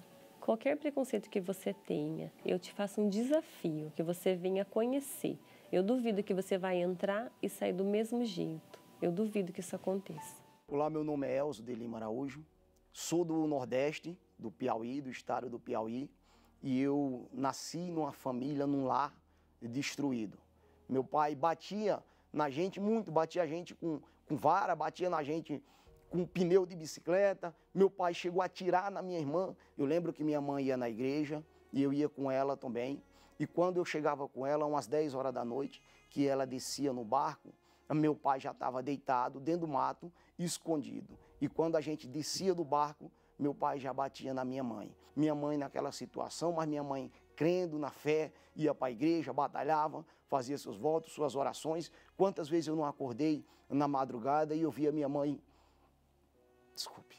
Qualquer preconceito que você tenha, eu te faço um desafio, que você venha conhecer. Eu duvido que você vai entrar e sair do mesmo jeito. Eu duvido que isso aconteça.
Olá, meu nome é Elzo de Lima Araújo. Sou do Nordeste, do Piauí, do estado do Piauí. E eu nasci numa família, num lar destruído. Meu pai batia na gente muito, batia a gente com vara, batia na gente com pneu de bicicleta. Meu pai chegou a atirar na minha irmã. Eu lembro que minha mãe ia na igreja e eu ia com ela também. E quando eu chegava com ela, umas 10 horas da noite, que ela descia no barco, meu pai já estava deitado dentro do mato, escondido. E quando a gente descia do barco, meu pai já batia na minha mãe. Minha mãe naquela situação, mas minha mãe crendo na fé, ia para a igreja, batalhava, fazia seus votos, suas orações. Quantas vezes eu não acordei na madrugada e eu via minha mãe... Desculpe.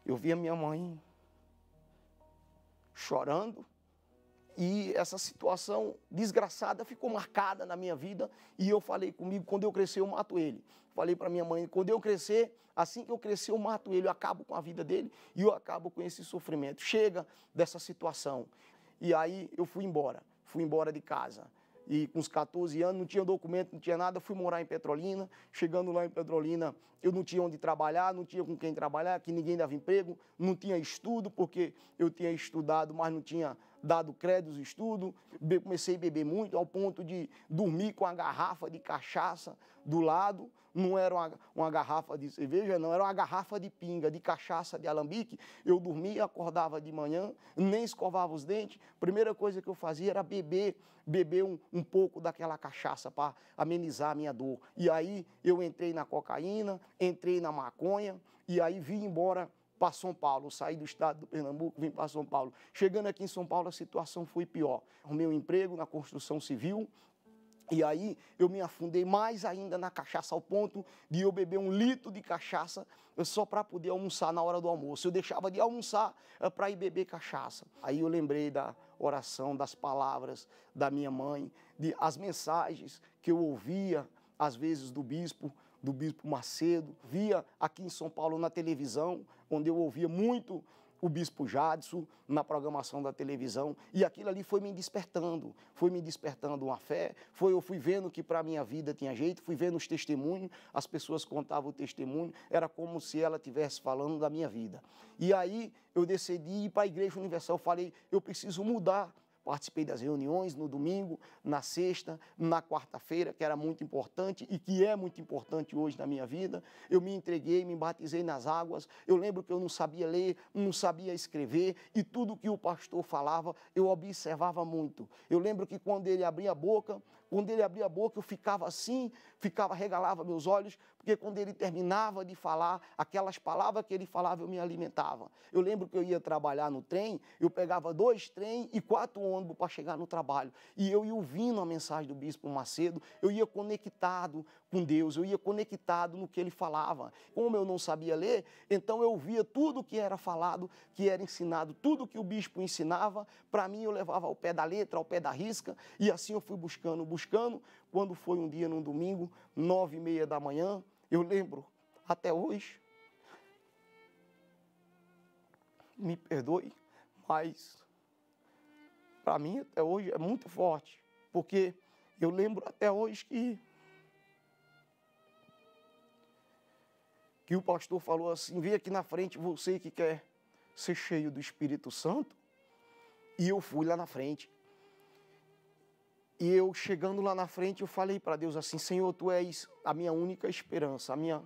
Eu via minha mãe chorando e essa situação desgraçada ficou marcada na minha vida e eu falei comigo, quando eu crescer eu mato ele. Falei para minha mãe, quando eu crescer, assim que eu crescer eu mato ele, eu acabo com a vida dele e eu acabo com esse sofrimento. Chega dessa situação. E aí eu fui embora de casa. E com uns 14 anos, não tinha documento, não tinha nada, fui morar em Petrolina. Chegando lá em Petrolina, eu não tinha onde trabalhar, não tinha com quem trabalhar, que ninguém dava emprego, não tinha estudo, porque eu tinha estudado, mas não tinha dado crédito aos estudos. Comecei a beber muito, ao ponto de dormir com a garrafa de cachaça do lado. Não era uma garrafa de cerveja, não, era uma garrafa de pinga, de cachaça, de alambique. Eu dormia, acordava de manhã, nem escovava os dentes. Primeira coisa que eu fazia era beber um pouco daquela cachaça para amenizar a minha dor. E aí eu entrei na cocaína, entrei na maconha, e aí vim embora para São Paulo. Saí do estado do Pernambuco, vim para São Paulo. Chegando aqui em São Paulo, a situação foi pior. Arrumei um emprego na construção civil, e aí eu me afundei mais ainda na cachaça, ao ponto de eu beber 1 litro de cachaça só para poder almoçar na hora do almoço. Eu deixava de almoçar para ir beber cachaça. Aí eu lembrei da oração, das palavras da minha mãe, as mensagens que eu ouvia, às vezes, do bispo, do Bispo Macedo, via aqui em São Paulo na televisão, onde eu ouvia muito o Bispo Jadson na programação da televisão, e aquilo ali foi me despertando uma fé, eu fui vendo que para a minha vida tinha jeito, fui vendo os testemunhos, as pessoas contavam o testemunho, era como se ela estivesse falando da minha vida. E aí eu decidi ir para a Igreja Universal, falei, eu preciso mudar. Participei das reuniões no domingo, na sexta, na quarta-feira, que era muito importante e que é muito importante hoje na minha vida. Eu me entreguei, me batizei nas águas. Eu lembro que eu não sabia ler, não sabia escrever e tudo que o pastor falava, eu observava muito. Eu lembro que quando ele abria a boca, eu ficava assim, regalava meus olhos, porque quando ele terminava de falar, aquelas palavras que ele falava, eu me alimentava. Eu lembro que eu ia trabalhar no trem, eu pegava 2 trens e 4 ônibus para chegar no trabalho. E eu ia ouvindo a mensagem do Bispo Macedo, eu ia conectado com Deus, eu ia conectado no que ele falava. Como eu não sabia ler, então eu ouvia tudo que era falado, que era ensinado, tudo que o bispo ensinava, para mim eu levava ao pé da letra, ao pé da risca, e assim eu fui buscando. Quando foi um dia, num domingo, 9h30 da manhã, eu lembro até hoje, me perdoe, mas para mim até hoje é muito forte, porque eu lembro até hoje que o pastor falou assim, vem aqui na frente você que quer ser cheio do Espírito Santo, e eu fui lá na frente. E eu, chegando lá na frente, eu falei para Deus assim, Senhor, Tu és a minha única esperança, a minha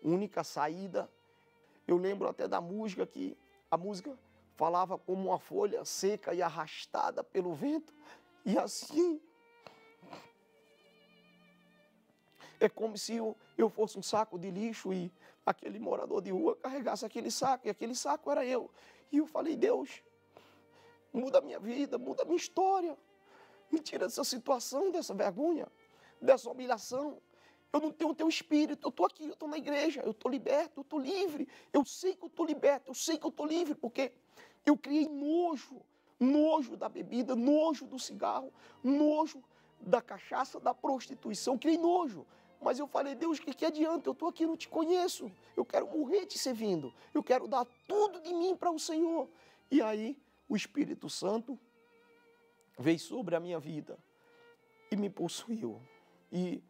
única saída. Eu lembro até da música, que a música falava como uma folha seca e arrastada pelo vento. E assim, é como se eu fosse um saco de lixo e aquele morador de rua carregasse aquele saco, e aquele saco era eu. E eu falei, Deus, muda a minha vida, muda a minha história. Me tira dessa situação, dessa vergonha, dessa humilhação. Eu não tenho o Teu Espírito, eu estou aqui, eu estou na igreja, eu estou liberto, eu estou livre. Eu sei que eu estou liberto, eu sei que eu estou livre, porque eu criei nojo da bebida, nojo do cigarro, nojo da cachaça, da prostituição, criei nojo. Mas eu falei, Deus, o que adianta? Eu estou aqui, não te conheço, eu quero morrer te servindo, eu quero dar tudo de mim para o Senhor. E aí, o Espírito Santo veio sobre a minha vida e me possuiu. E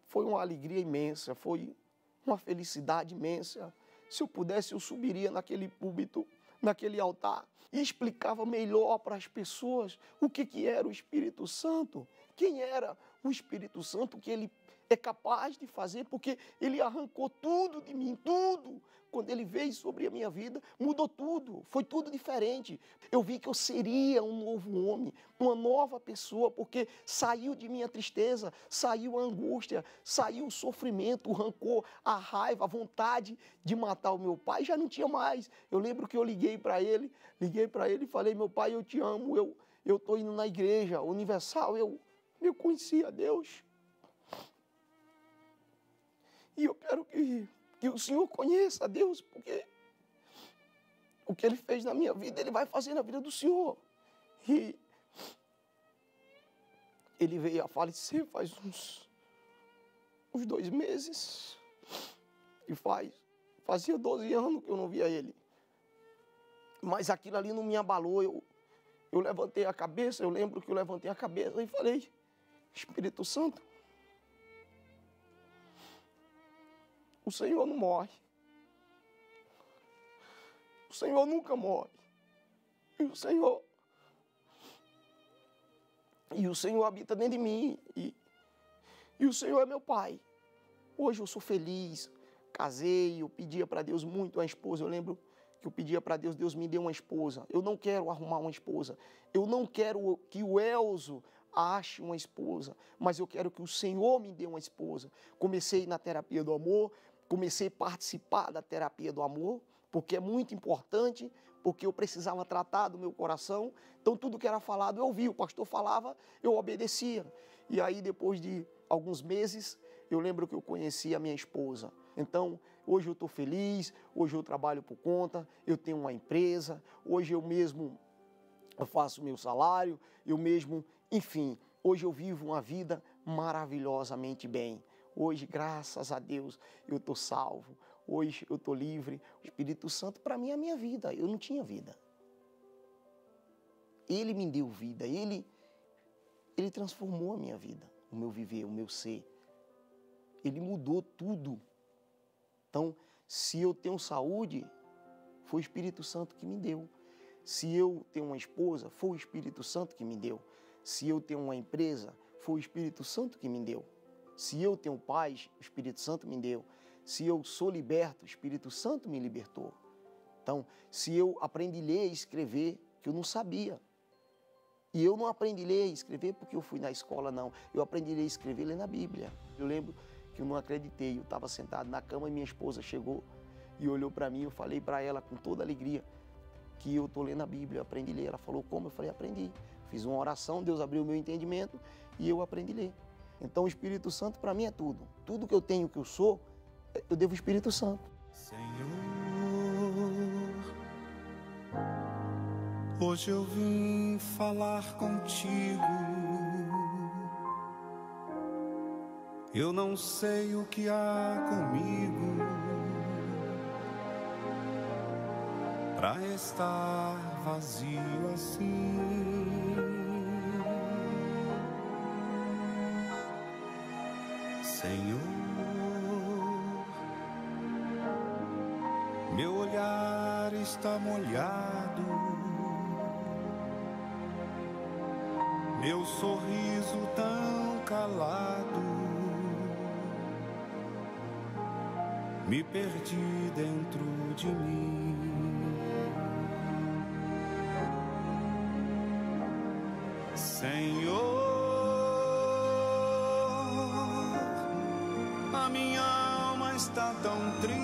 foi uma alegria imensa, foi uma felicidade imensa. Se eu pudesse, eu subiria naquele púlpito, naquele altar, e explicava melhor para as pessoas o que era o Espírito Santo, quem era o Espírito Santo, o que ele é capaz de fazer, porque ele arrancou tudo de mim, tudo. Quando ele veio sobre a minha vida, mudou tudo, foi tudo diferente. Eu vi que eu seria um novo homem, uma nova pessoa, porque saiu de minha tristeza, saiu a angústia, saiu o sofrimento, o rancor, a raiva, a vontade de matar o meu pai, já não tinha mais. Eu lembro que eu liguei para ele e falei, meu pai, eu te amo, eu estou indo na igreja Universal, eu conheci a Deus. E eu quero que o Senhor conheça a Deus, porque o que Ele fez na minha vida, Ele vai fazer na vida do Senhor. E ele veio a falecer faz uns 2 meses. E fazia 12 anos que eu não via ele. Mas aquilo ali não me abalou. Eu levantei a cabeça, eu lembro que eu levantei a cabeça e falei, Espírito Santo, o Senhor não morre. O Senhor nunca morre. E o Senhor habita dentro de mim. E o Senhor é meu Pai. Hoje eu sou feliz. Casei, eu pedia para Deus muito uma esposa. Eu lembro que eu pedia para Deus, Deus me deu uma esposa. Eu não quero arrumar uma esposa. Eu não quero que o Elzo ache uma esposa. Mas eu quero que o Senhor me dê uma esposa. Comecei na terapia do amor. Comecei a participar da terapia do amor, porque é muito importante, porque eu precisava tratar do meu coração. Então, tudo que era falado, eu ouvia. O pastor falava, eu obedecia. E aí, depois de alguns meses, eu lembro que eu conheci a minha esposa. Então, hoje eu estou feliz, hoje eu trabalho por conta, eu tenho uma empresa, hoje eu faço meu salário, enfim, hoje eu vivo uma vida maravilhosamente bem. Hoje, graças a Deus, eu estou salvo. Hoje eu estou livre. O Espírito Santo, para mim, é a minha vida. Eu não tinha vida. Ele me deu vida. Ele transformou a minha vida, o meu viver, o meu ser. Ele mudou tudo. Então, se eu tenho saúde, foi o Espírito Santo que me deu. Se eu tenho uma esposa, foi o Espírito Santo que me deu. Se eu tenho uma empresa, foi o Espírito Santo que me deu. Se eu tenho paz, o Espírito Santo me deu. Se eu sou liberto, o Espírito Santo me libertou. Então, se eu aprendi a ler e escrever, que eu não sabia. E eu não aprendi a ler e escrever porque eu fui na escola, não. Eu aprendi a ler e escrever lendo a Bíblia. Eu lembro que eu não acreditei. Eu estava sentado na cama e minha esposa chegou e olhou para mim. Eu falei para ela com toda alegria que eu estou lendo a Bíblia, eu aprendi a ler. Ela falou, como? Eu falei, aprendi. Fiz uma oração, Deus abriu o meu entendimento e eu aprendi a ler. Então o Espírito Santo para mim é tudo. Tudo que eu tenho, que eu sou, eu devo ao Espírito Santo.
Senhor, hoje eu vim falar contigo. Eu não sei o que há comigo pra estar vazio assim. Senhor, meu olhar está molhado, meu sorriso tão calado, me perdi dentro de mim. Senhor, a minha alma está tão triste.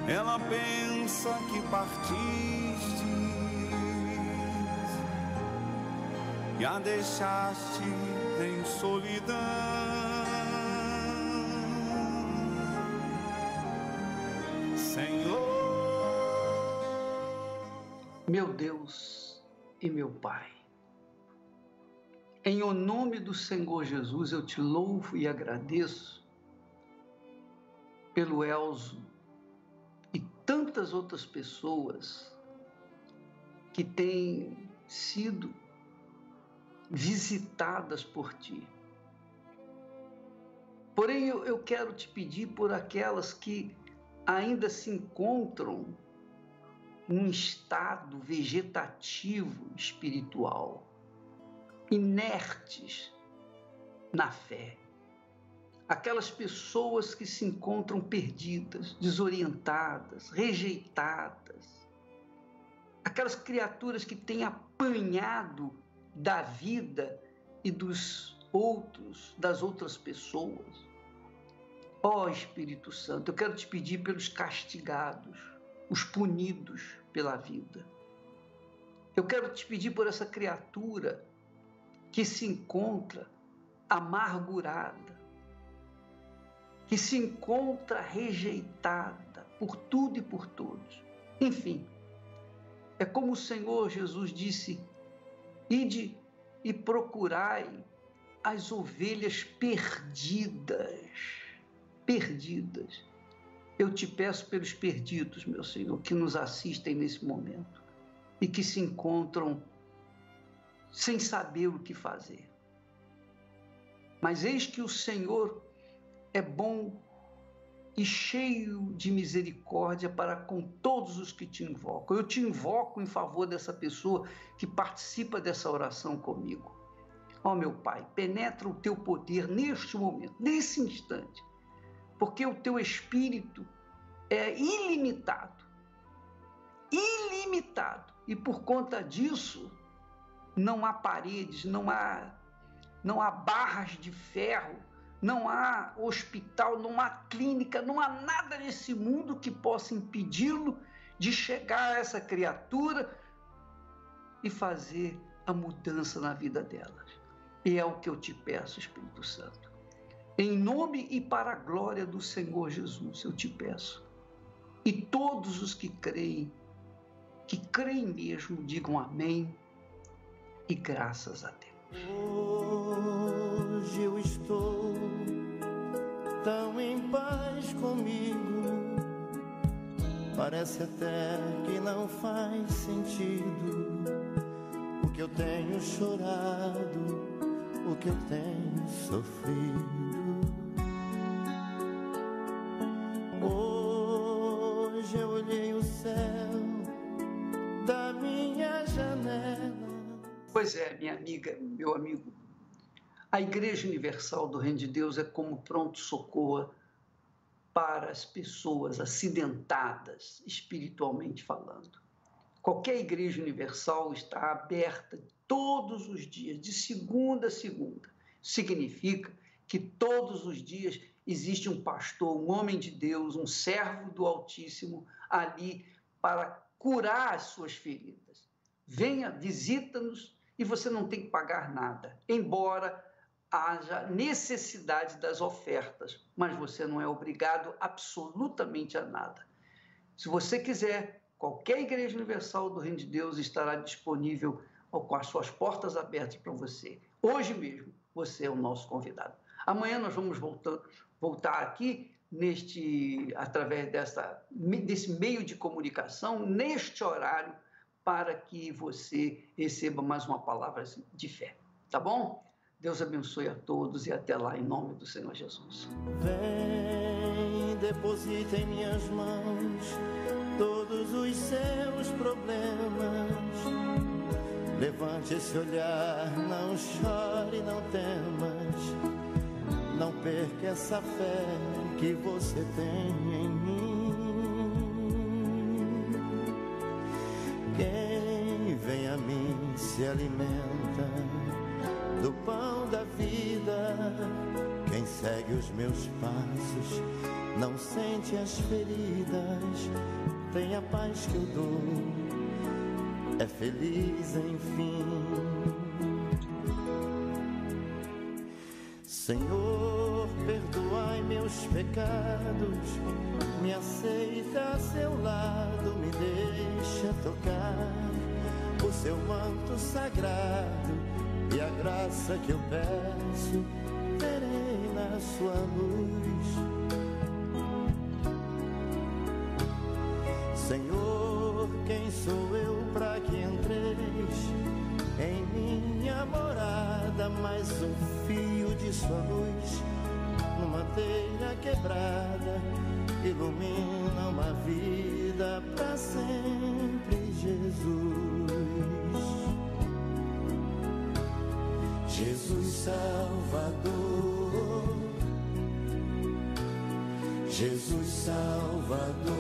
Ela pensa que partiste e a deixaste em solidão. Senhor,
meu Deus e meu Pai, em o nome do Senhor Jesus, eu te louvo e agradeço pelo Elzo e tantas outras pessoas que têm sido visitadas por ti. Porém, eu quero te pedir por aquelas que ainda se encontram num estado vegetativo espiritual, inertes na fé. Aquelas pessoas que se encontram perdidas, desorientadas, rejeitadas. Aquelas criaturas que têm apanhado da vida e dos outros, das outras pessoas. Ó Espírito Santo, eu quero te pedir pelos castigados, os punidos pela vida. Eu quero te pedir por essa criatura que se encontra amargurada, que se encontra rejeitada por tudo e por todos. Enfim, é como o Senhor Jesus disse, ide e procurai as ovelhas perdidas. Eu te peço pelos perdidos, meu Senhor, que nos assistem nesse momento e que se encontram sem saber o que fazer. Mas eis que o Senhor é bom e cheio de misericórdia para com todos os que te invocam. Eu te invoco em favor dessa pessoa que participa dessa oração comigo. Ó meu Pai, penetra o teu poder neste momento, nesse instante, porque o teu Espírito é ilimitado, e por conta disso não há paredes, não há barras de ferro, não há hospital, não há clínica, não há nada nesse mundo que possa impedi-lo de chegar a essa criatura e fazer a mudança na vida delas. E é o que eu te peço, Espírito Santo. Em nome e para a glória do Senhor Jesus, eu te peço. E todos os que creem mesmo, digam amém e graças a Deus.
Hoje eu estou tão em paz comigo, parece até que não faz sentido o que eu tenho chorado, o que eu tenho sofrido. Hoje eu olhei o céu da minha janela.
Pois é, minha amiga, meu amigo, a Igreja Universal do Reino de Deus é como pronto-socorro para as pessoas acidentadas, espiritualmente falando. Qualquer Igreja Universal está aberta todos os dias, de segunda a segunda. Significa que todos os dias existe um pastor, um homem de Deus, um servo do Altíssimo ali para curar as suas feridas. Venha, visita-nos e você não tem que pagar nada, embora haja necessidade das ofertas, mas você não é obrigado absolutamente a nada. Se você quiser, qualquer Igreja Universal do Reino de Deus estará disponível com as suas portas abertas para você. Hoje mesmo, você é o nosso convidado. Amanhã nós vamos voltar aqui através desse meio de comunicação, neste horário, para que você receba mais uma palavra de fé. Tá bom? Deus abençoe a todos e até lá, em nome do Senhor Jesus.
Vem, deposita em minhas mãos todos os seus problemas. Levante esse olhar, não chore, não temas. Não perca essa fé que você tem em mim. Quem vem a mim se alimenta do pão da vida. Quem segue os meus passos não sente as feridas. Tem a paz que eu dou, é feliz enfim. Senhor, perdoai meus pecados, me aceita a seu lado, me deixa tocar o seu manto sagrado, e a graça que eu peço terei na sua luz. Senhor, quem sou eu para que entreis em minha morada? Mais um fio de sua luz numa telha quebrada ilumina uma vida para sempre, Jesus. Jesus Salvador, Jesus Salvador,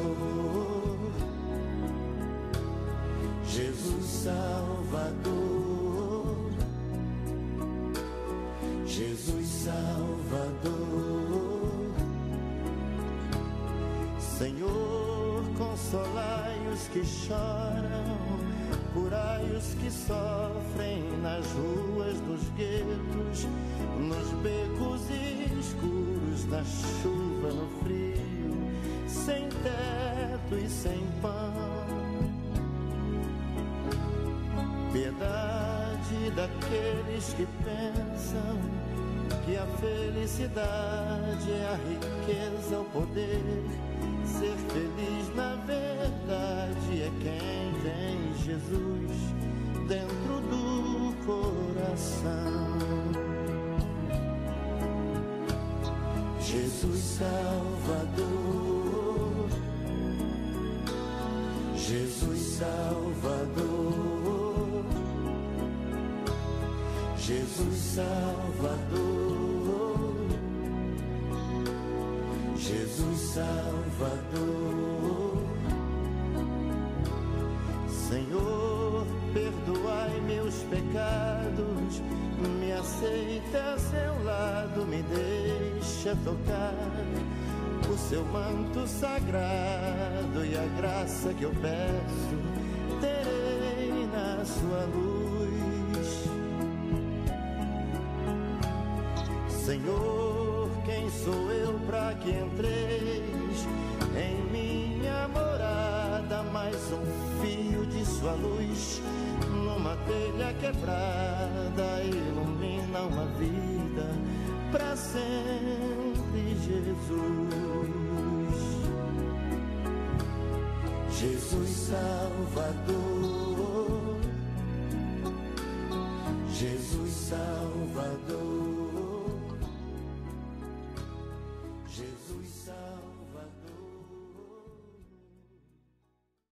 Jesus Salvador, Jesus Salvador. Senhor, consolai os que choram, curai os que sofrem nas ruas dos guetos, nos becos escuros, na chuva, no frio, sem teto e sem pão. Piedade daqueles que pensam que a felicidade é a riqueza, o poder. Ser feliz na verdade é quem tem Jesus dentro do coração. Jesus Salvador, Jesus Salvador, Jesus Salvador, Jesus Salvador. Senhor, perdoai meus pecados, me aceita a seu lado, me deixa tocar o seu manto sagrado, e a graça que eu peço terei na sua luz. Senhor, quem sou eu para que entreis em minha morada? Mais um fio de sua luz numa telha quebrada, ilumina uma vida para sempre, Jesus. Jesus Salvador,